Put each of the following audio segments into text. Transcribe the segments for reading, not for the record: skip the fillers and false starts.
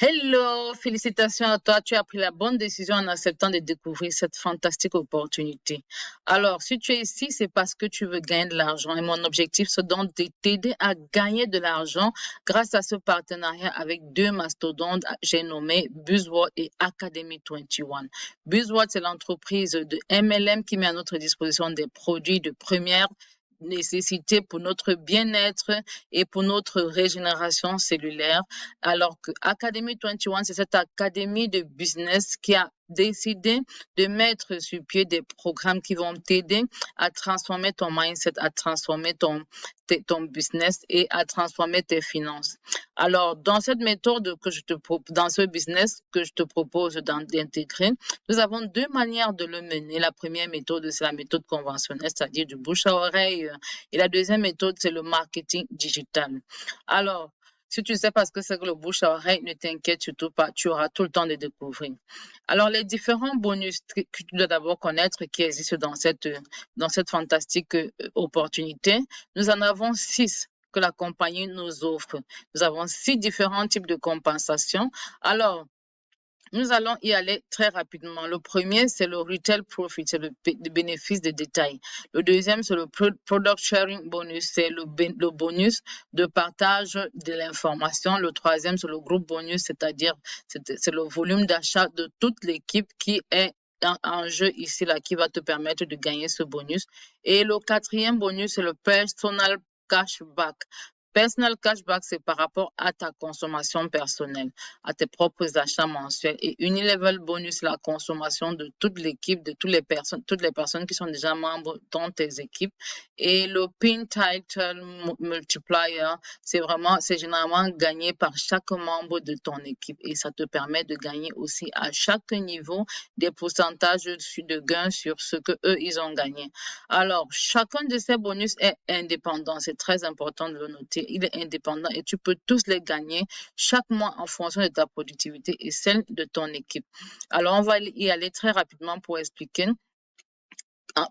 Hello, félicitations à toi. Tu as pris la bonne décision en acceptant de découvrir cette fantastique opportunité. Alors, si tu es ici, c'est parce que tu veux gagner de l'argent. Et mon objectif, c'est donc de t'aider à gagner de l'argent grâce à ce partenariat avec deux mastodontes, j'ai nommé Buzzword et Academy 21. Buzzword, c'est l'entreprise de MLM qui met à notre disposition des produits de première nécessité pour notre bien-être et pour notre régénération cellulaire. Alors que Academy 21, c'est cette académie de business qui a décidé de mettre sur pied des programmes qui vont t'aider à transformer ton mindset, à transformer ton business et à transformer tes finances. Alors, dans cette méthode que je te dans ce business que je te propose d'intégrer, nous avons deux manières de le mener. La première méthode, c'est la méthode conventionnelle, c'est-à-dire du bouche à oreille. Et la deuxième méthode, c'est le marketing digital. Alors, si tu ne sais pas ce que c'est que le bouche à oreille, ne t'inquiète surtout pas, tu auras tout le temps de découvrir. Alors, les différents bonus que tu dois d'abord connaître qui existent dans cette fantastique opportunité, nous en avons 6 que la compagnie nous offre. Nous avons 6 différents types de compensation. Alors, nous allons y aller très rapidement. Le premier, c'est le retail profit, c'est le bénéfice de détail. Le deuxième, c'est le product sharing bonus, c'est le bonus de partage de l'information. Le troisième, c'est le groupe bonus, c'est-à-dire c'est le volume d'achat de toute l'équipe qui est en jeu ici, là, qui va te permettre de gagner ce bonus. Et le quatrième bonus, c'est le personal cashback. Personal cashback, c'est par rapport à ta consommation personnelle, à tes propres achats mensuels. Et Unilevel bonus, la consommation de toute l'équipe, de toutes les personnes qui sont déjà membres dans tes équipes. Et le pin title multiplier, c'est généralement gagné par chaque membre de ton équipe. Et ça te permet de gagner aussi à chaque niveau des pourcentages de gains sur ce que eux, ils ont gagné. Alors, chacun de ces bonus est indépendant. C'est très important de le noter. Il est indépendant et tu peux tous les gagner chaque mois en fonction de ta productivité et celle de ton équipe. Alors, on va y aller très rapidement pour expliquer.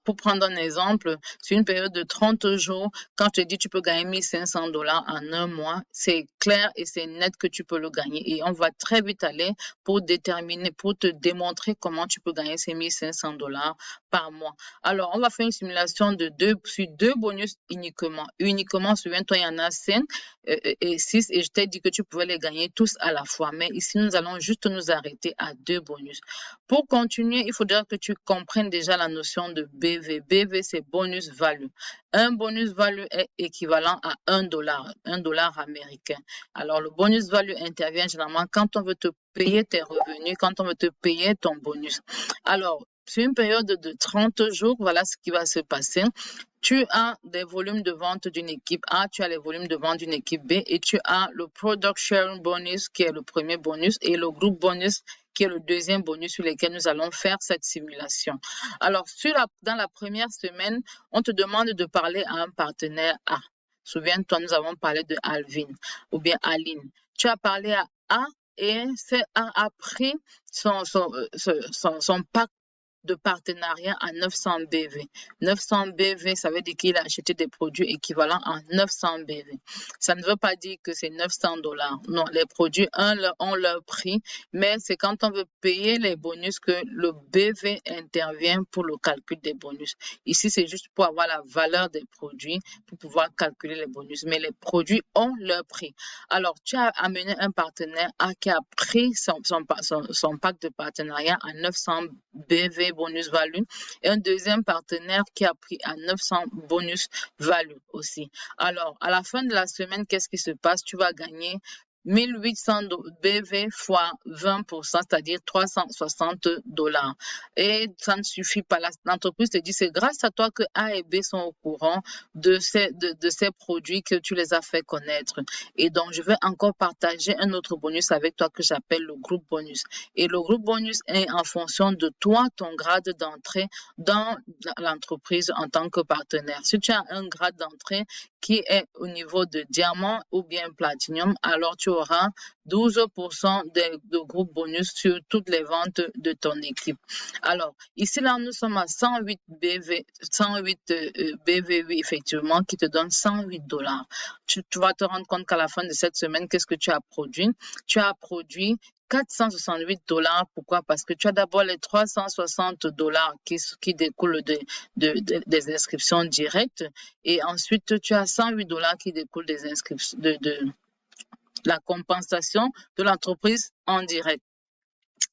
Pour prendre un exemple, sur une période de 30 jours, quand je te dis tu peux gagner 1 500 $ en un mois, c'est clair et c'est net que tu peux le gagner. Et on va très vite aller pour te démontrer comment tu peux gagner ces 1 500 $ par mois. Alors, on va faire une simulation sur deux bonus uniquement. Uniquement, souviens-toi, il y en a 5 et 6 et je t'ai dit que tu pouvais les gagner tous à la fois. Mais ici, nous allons juste nous arrêter à 2 bonus. Pour continuer, il faudra que tu comprennes déjà la notion de BV. BV, c'est bonus value. Un bonus value est équivalent à 1 $, 1 $ américain. Alors, le bonus value intervient généralement quand on veut te payer tes revenus, quand on veut te payer ton bonus. Alors, sur une période de 30 jours, voilà ce qui va se passer. Tu as des volumes de vente d'une équipe A, tu as les volumes de vente d'une équipe B et tu as le product sharing bonus qui est le premier bonus et le groupe bonus qui est le deuxième bonus sur lequel nous allons faire cette simulation. Alors, dans la première semaine, on te demande de parler à un partenaire A. Souviens-toi, nous avons parlé de Alvin ou bien Aline. Tu as parlé à A et c'est A a pris son pack de partenariat à 900 BV. 900 BV, ça veut dire qu'il a acheté des produits équivalents à 900 BV. Ça ne veut pas dire que c'est 900 $. Non, les produits ont leur prix, mais c'est quand on veut payer les bonus que le BV intervient pour le calcul des bonus. Ici, c'est juste pour avoir la valeur des produits, pour pouvoir calculer les bonus, mais les produits ont leur prix. Alors, tu as amené un partenaire qui a pris son pack de partenariat à 900 BV bonus value et un deuxième partenaire qui a pris à 900 bonus value aussi. Alors, à la fin de la semaine, qu'est-ce qui se passe? Tu vas gagner 1800 BV fois 20%, c'est-à-dire 360 $. Et ça ne suffit pas. L'entreprise te dit, c'est grâce à toi que A et B sont au courant de ces produits que tu les as fait connaître. Et donc, je vais encore partager un autre bonus avec toi que j'appelle le groupe bonus. Et le groupe bonus est en fonction de toi, ton grade d'entrée dans l'entreprise en tant que partenaire. Si tu as un grade d'entrée qui est au niveau de diamant ou bien platinum, alors tu auras 12% de groupe bonus sur toutes les ventes de ton équipe. Alors, ici, là, nous sommes à 108 BV8 effectivement, qui te donne $108. Tu vas te rendre compte qu'à la fin de cette semaine, qu'est-ce que tu as produit? Tu as produit $468. Pourquoi? Parce que tu as d'abord les $360 qui découlent des inscriptions directes et ensuite tu as $108 qui découlent des inscriptions de la compensation de l'entreprise en direct.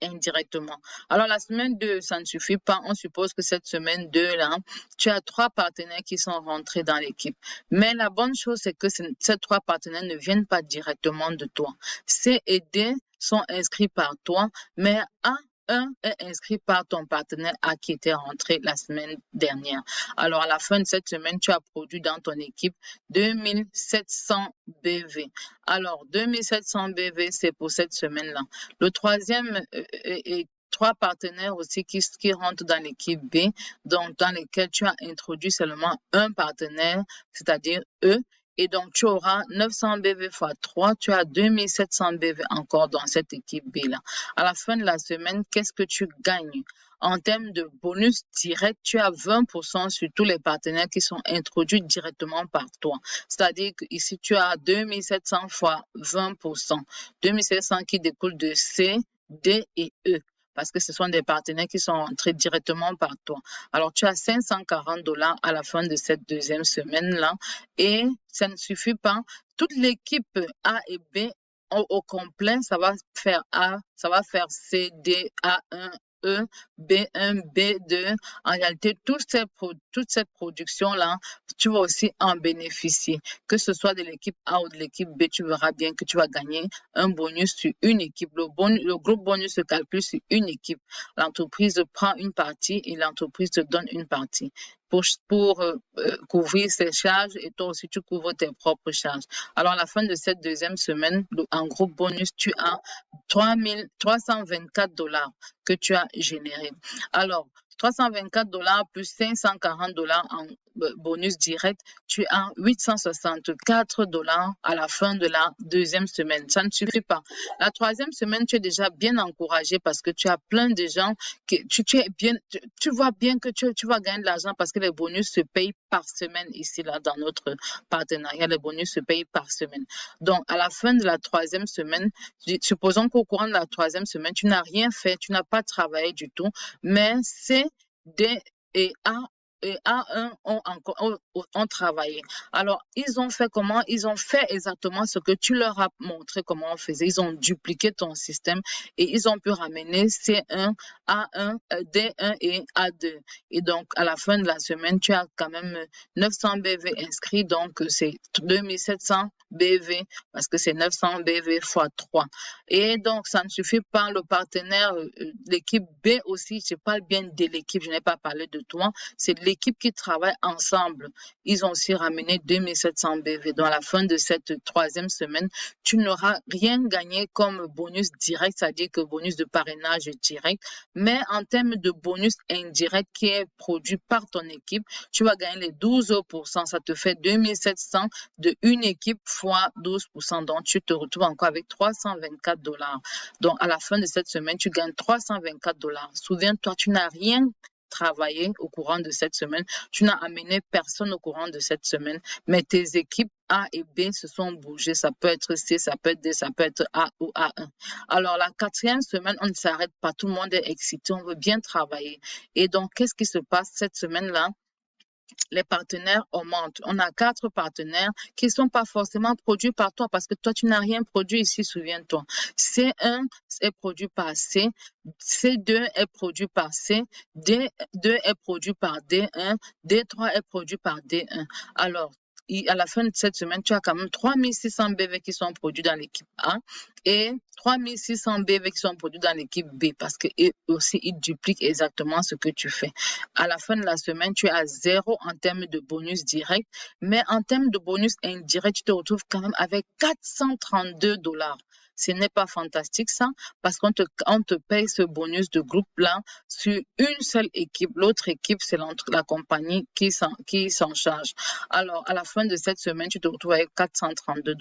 Indirectement. Alors, la semaine 2, ça ne suffit pas. On suppose que cette semaine 2, là, tu as 3 partenaires qui sont rentrés dans l'équipe. Mais la bonne chose, c'est que ces 3 partenaires ne viennent pas directement de toi. Ces aidés sont inscrits par toi, mais un est inscrit par ton partenaire à qui était rentré la semaine dernière. Alors, à la fin de cette semaine, tu as produit dans ton équipe 2700 BV. Alors, 2700 BV, c'est pour cette semaine-là. Le troisième et 3 partenaires aussi qui rentrent dans l'équipe B, donc dans lesquels tu as introduit seulement un partenaire, c'est-à-dire eux. Et donc, tu auras 900 BV x 3, tu as 2700 BV encore dans cette équipe B-là. À la fin de la semaine, qu'est-ce que tu gagnes? En termes de bonus direct, tu as 20% sur tous les partenaires qui sont introduits directement par toi. C'est-à-dire que ici, tu as 2700 fois 20%. 2700 qui découlent de C, D et E, parce que ce sont des partenaires qui sont entrés directement par toi. Alors, tu as $540 à la fin de cette deuxième semaine-là et ça ne suffit pas. Toute l'équipe A et B au complet, ça va faire A, ça va faire C, D, A1, E, B1, B2. En réalité, toute cette production-là, tu vas aussi en bénéficier. Que ce soit de l'équipe A ou de l'équipe B, tu verras bien que tu vas gagner un bonus sur une équipe. Le groupe bonus se calcule sur une équipe. L'entreprise prend une partie et l'entreprise te donne une partie pour couvrir ses charges et toi aussi tu couvres tes propres charges. Alors à la fin de cette deuxième semaine, en groupe bonus, tu as $324 que tu as généré. Alors, $324 plus $540 en bonus direct, tu as $864 à la fin de la deuxième semaine. Ça ne suffit pas. La troisième semaine, tu es déjà bien encouragé parce que tu as plein de gens qui, tu vois bien que tu vas gagner de l'argent parce que les bonus se payent par semaine ici, là, dans notre partenariat. Les bonus se payent par semaine. Donc, à la fin de la troisième semaine, supposons qu'au courant de la troisième semaine, tu n'as rien fait, tu n'as pas travaillé du tout, mais C, D et A1 ont travaillé. Alors, ils ont fait comment? Ils ont fait exactement ce que tu leur as montré comment on faisait. Ils ont dupliqué ton système et ils ont pu ramener C1, A1, D1 et A2. Et donc, à la fin de la semaine, tu as quand même 900 BV inscrits. Donc, c'est 2700 BV parce que c'est 900 BV x 3. Et donc, ça ne suffit pas. Le partenaire, l'équipe B aussi, je parle bien de l'équipe, je n'ai pas parlé de toi. C'est l'équipe qui travaille ensemble. Ils ont aussi ramené 2700 BV. Donc, à la fin de cette troisième semaine, tu n'auras rien gagné comme bonus direct, c'est-à-dire que bonus de parrainage direct. Mais en termes de bonus indirect qui est produit par ton équipe, tu vas gagner les 12%. Ça te fait 2700 de une équipe fois 12%. Donc, tu te retrouves encore avec $324. Donc, à la fin de cette semaine, tu gagnes $324. Souviens-toi, tu n'as rien travaillé au courant de cette semaine. Tu n'as amené personne au courant de cette semaine, mais tes équipes A et B se sont bougées. Ça peut être C, ça peut être D, ça peut être A ou A1. Alors, la quatrième semaine, on ne s'arrête pas. Tout le monde est excité. On veut bien travailler. Et donc, qu'est-ce qui se passe cette semaine-là? Les partenaires augmentent. On a 4 partenaires qui ne sont pas forcément produits par toi parce que toi, tu n'as rien produit ici, souviens-toi. C1 est produit par C, C2 est produit par C, D2 est produit par D1, D3 est produit par D1. Alors, à la fin de cette semaine, tu as quand même 3600 BV qui sont produits dans l'équipe A et 3600 BV qui sont produits dans l'équipe B parce que eux aussi, ils dupliquent exactement ce que tu fais. À la fin de la semaine, tu es à 0 en termes de bonus direct, mais en termes de bonus indirect, tu te retrouves quand même avec $432. Ce n'est pas fantastique ça, parce qu'on te paye ce bonus de groupe-là sur une seule équipe. L'autre équipe, c'est la compagnie qui s'en charge. Alors, à la fin fin de cette semaine, tu te retrouves avec $432.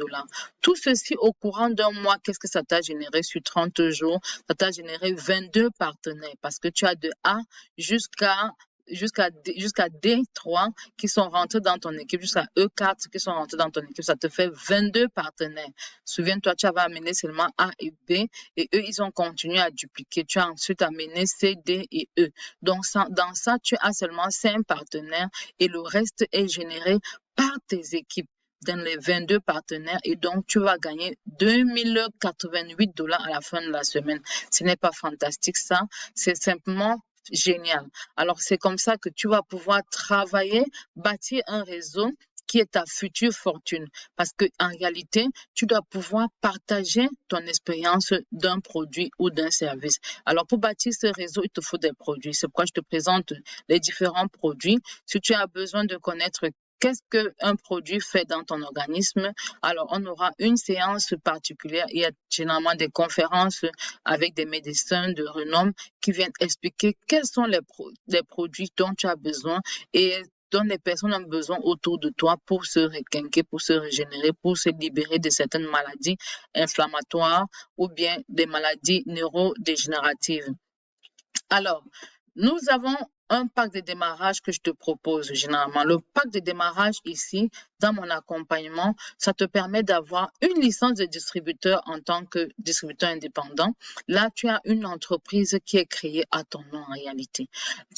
Tout ceci au courant d'un mois, qu'est-ce que ça t'a généré sur 30 jours? Ça t'a généré 22 partenaires parce que tu as de A jusqu'à D3 qui sont rentrés dans ton équipe, jusqu'à E4 qui sont rentrés dans ton équipe, ça te fait 22 partenaires. Souviens-toi, tu avais amené seulement A et B et eux, ils ont continué à dupliquer. Tu as ensuite amené C, D et E. Donc, dans ça, tu as seulement 5 partenaires et le reste est généré par tes équipes dans les 22 partenaires et donc tu vas gagner $2088 à la fin de la semaine. Ce n'est pas fantastique ça, c'est simplement génial. Alors, c'est comme ça que tu vas pouvoir travailler, bâtir un réseau qui est ta future fortune. Parce que en réalité, tu dois pouvoir partager ton expérience d'un produit ou d'un service. Alors, pour bâtir ce réseau, il te faut des produits. C'est pourquoi je te présente les différents produits. Si tu as besoin de connaître qu'est-ce qu'un produit fait dans ton organisme? Alors, on aura une séance particulière. Il y a généralement des conférences avec des médecins de renom qui viennent expliquer quels sont les produits dont tu as besoin et dont les personnes ont besoin autour de toi pour se requinquer, pour se régénérer, pour se libérer de certaines maladies inflammatoires ou bien des maladies neurodégénératives. Alors, nous avons un pack de démarrage que je te propose généralement. Le pack de démarrage ici, dans mon accompagnement, ça te permet d'avoir une licence de distributeur en tant que distributeur indépendant. Là, tu as une entreprise qui est créée à ton nom en réalité.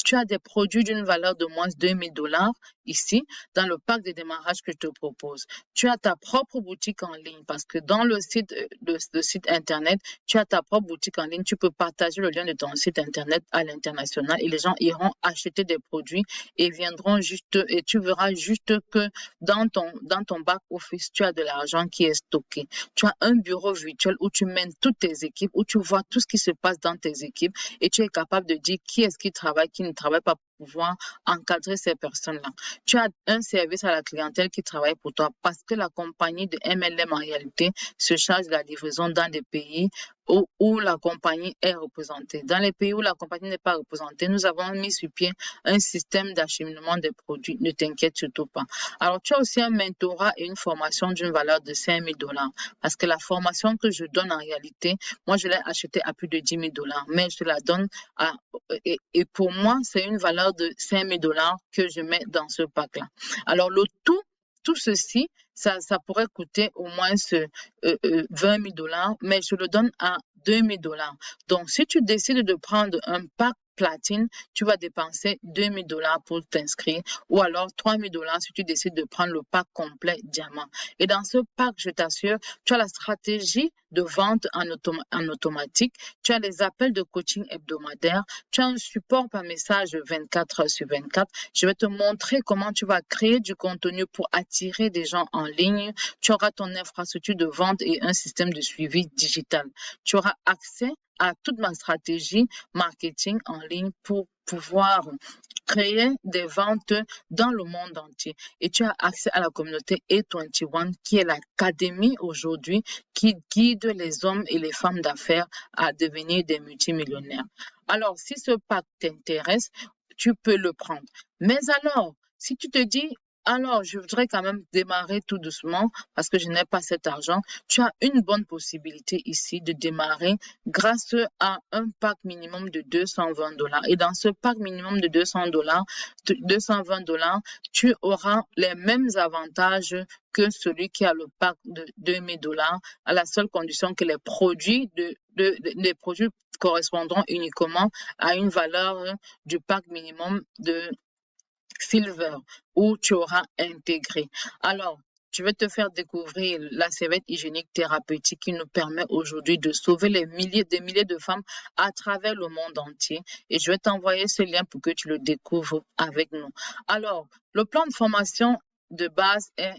Tu as des produits d'une valeur de moins de $2000 ici, dans le pack de démarrage que je te propose. Tu as ta propre boutique en ligne parce que dans le site Internet, tu as ta propre boutique en ligne. Tu peux partager le lien de ton site Internet à l'international et les gens iront acheter des produits et viendront juste, et tu verras juste que dans ton back-office, tu as de l'argent qui est stocké. Tu as un bureau virtuel où tu mènes toutes tes équipes, où tu vois tout ce qui se passe dans tes équipes et tu es capable de dire qui est-ce qui travaille, qui ne travaille pas, pour pouvoir encadrer ces personnes-là. Tu as un service à la clientèle qui travaille pour toi parce que la compagnie de MLM en réalité se charge de la livraison dans des pays où la compagnie est représentée. Dans les pays où la compagnie n'est pas représentée, nous avons mis sur pied un système d'acheminement des produits. Ne t'inquiète surtout pas. Alors, tu as aussi un mentorat et une formation d'une valeur de $5000 parce que la formation que je donne en réalité, moi, je l'ai achetée à plus de $10 000, mais je la donne et pour moi, c'est une valeur de $5000 que je mets dans ce pack-là. Alors, tout ceci, ça pourrait coûter au moins $20 000, mais je le donne à $2000. Donc, si tu décides de prendre un pack platine, tu vas dépenser $2000 pour t'inscrire ou alors $3000 si tu décides de prendre le pack complet diamant. Et dans ce pack, je t'assure, tu as la stratégie de vente en automatique, tu as les appels de coaching hebdomadaire, tu as un support par message 24 heures sur 24. Je vais te montrer comment tu vas créer du contenu pour attirer des gens en ligne. Tu auras ton infrastructure de vente et un système de suivi digital. Tu auras accès à toute ma stratégie marketing en ligne pour pouvoir créer des ventes dans le monde entier. Et tu as accès à la communauté A21 qui est l'académie aujourd'hui qui guide les hommes et les femmes d'affaires à devenir des multimillionnaires. Alors, si ce pack t'intéresse, tu peux le prendre. Mais alors, si tu te dis, alors, je voudrais quand même démarrer tout doucement parce que je n'ai pas cet argent. Tu as une bonne possibilité ici de démarrer grâce à un pack minimum de $220. Et dans ce pack minimum de $220, tu auras les mêmes avantages que celui qui a le pack de $2000 à la seule condition que les produits correspondront uniquement à une valeur du pack minimum de Silver où tu auras intégré. Alors, je vais te faire découvrir la serviette hygiénique thérapeutique qui nous permet aujourd'hui de sauver des milliers de femmes à travers le monde entier. Et je vais t'envoyer ce lien pour que tu le découvres avec nous. Alors, le plan de formation de base est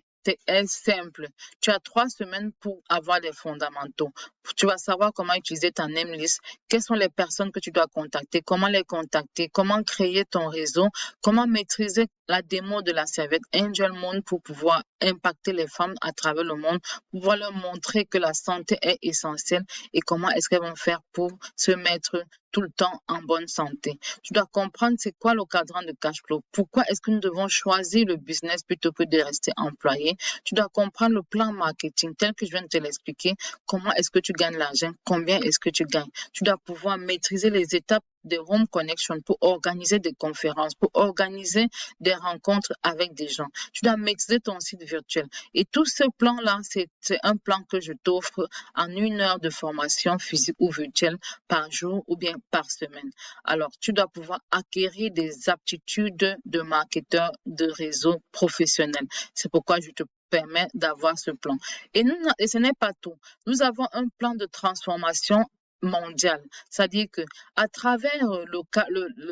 simple. Tu as 3 semaines pour avoir les fondamentaux. Tu vas savoir comment utiliser ta name list, quelles sont les personnes que tu dois contacter, comment les contacter, comment créer ton réseau, comment maîtriser la démo de la serviette Angel Moon pour pouvoir impacter les femmes à travers le monde, pouvoir leur montrer que la santé est essentielle et comment est-ce qu'elles vont faire pour se mettre tout le temps en bonne santé. Tu dois comprendre c'est quoi le cadran de cash flow. Pourquoi est-ce que nous devons choisir le business plutôt que de rester employé. Tu dois comprendre le plan marketing tel que je viens de te l'expliquer. Comment est-ce que tu gagnes l'argent? Combien est-ce que tu gagnes? Tu dois pouvoir maîtriser les étapes de Home Connection pour organiser des conférences, pour organiser des rencontres avec des gens. Tu dois maîtriser ton site virtuel. Et tout ce plan-là, c'est un plan que je t'offre en 1 heure de formation physique ou virtuelle par jour ou bien par semaine. Alors, tu dois pouvoir acquérir des aptitudes de marketeur de réseau professionnel. C'est pourquoi je te permets d'avoir ce plan. Et ce n'est pas tout. Nous avons un plan de transformation mondiale. C'est-à-dire que à travers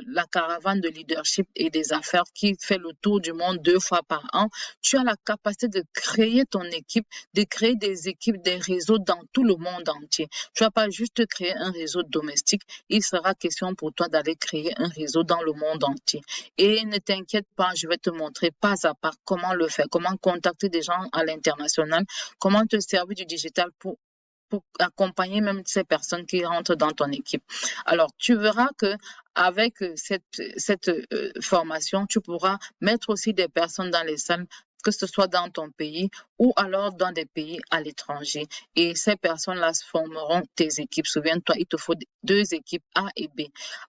la caravane de leadership et des affaires qui fait le tour du monde 2 fois par an, tu as la capacité de créer ton équipe, de créer des équipes, des réseaux dans tout le monde entier. Tu vas pas juste créer un réseau domestique, il sera question pour toi d'aller créer un réseau dans le monde entier. Et ne t'inquiète pas, je vais te montrer pas à pas comment le faire, comment contacter des gens à l'international, comment te servir du digital pour accompagner même ces personnes qui rentrent dans ton équipe. Alors, tu verras que avec cette formation, tu pourras mettre aussi des personnes dans les salles, que ce soit dans ton pays ou alors dans des pays à l'étranger. Et ces personnes-là formeront tes équipes. Souviens-toi, il te faut 2 équipes A et B.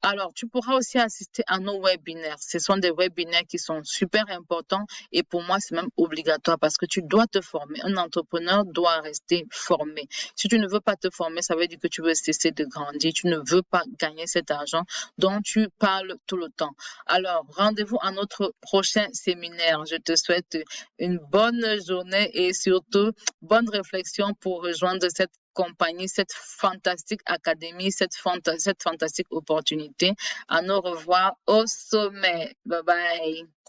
Alors, tu pourras aussi assister à nos webinaires. Ce sont des webinaires qui sont super importants et pour moi, c'est même obligatoire parce que tu dois te former. Un entrepreneur doit rester formé. Si tu ne veux pas te former, ça veut dire que tu veux cesser de grandir. Tu ne veux pas gagner cet argent dont tu parles tout le temps. Alors, rendez-vous à notre prochain séminaire. Je te souhaite une bonne journée et surtout bonne réflexion pour rejoindre cette compagnie, cette fantastique académie, cette fantastique opportunité. À nous revoir au sommet. Bye bye.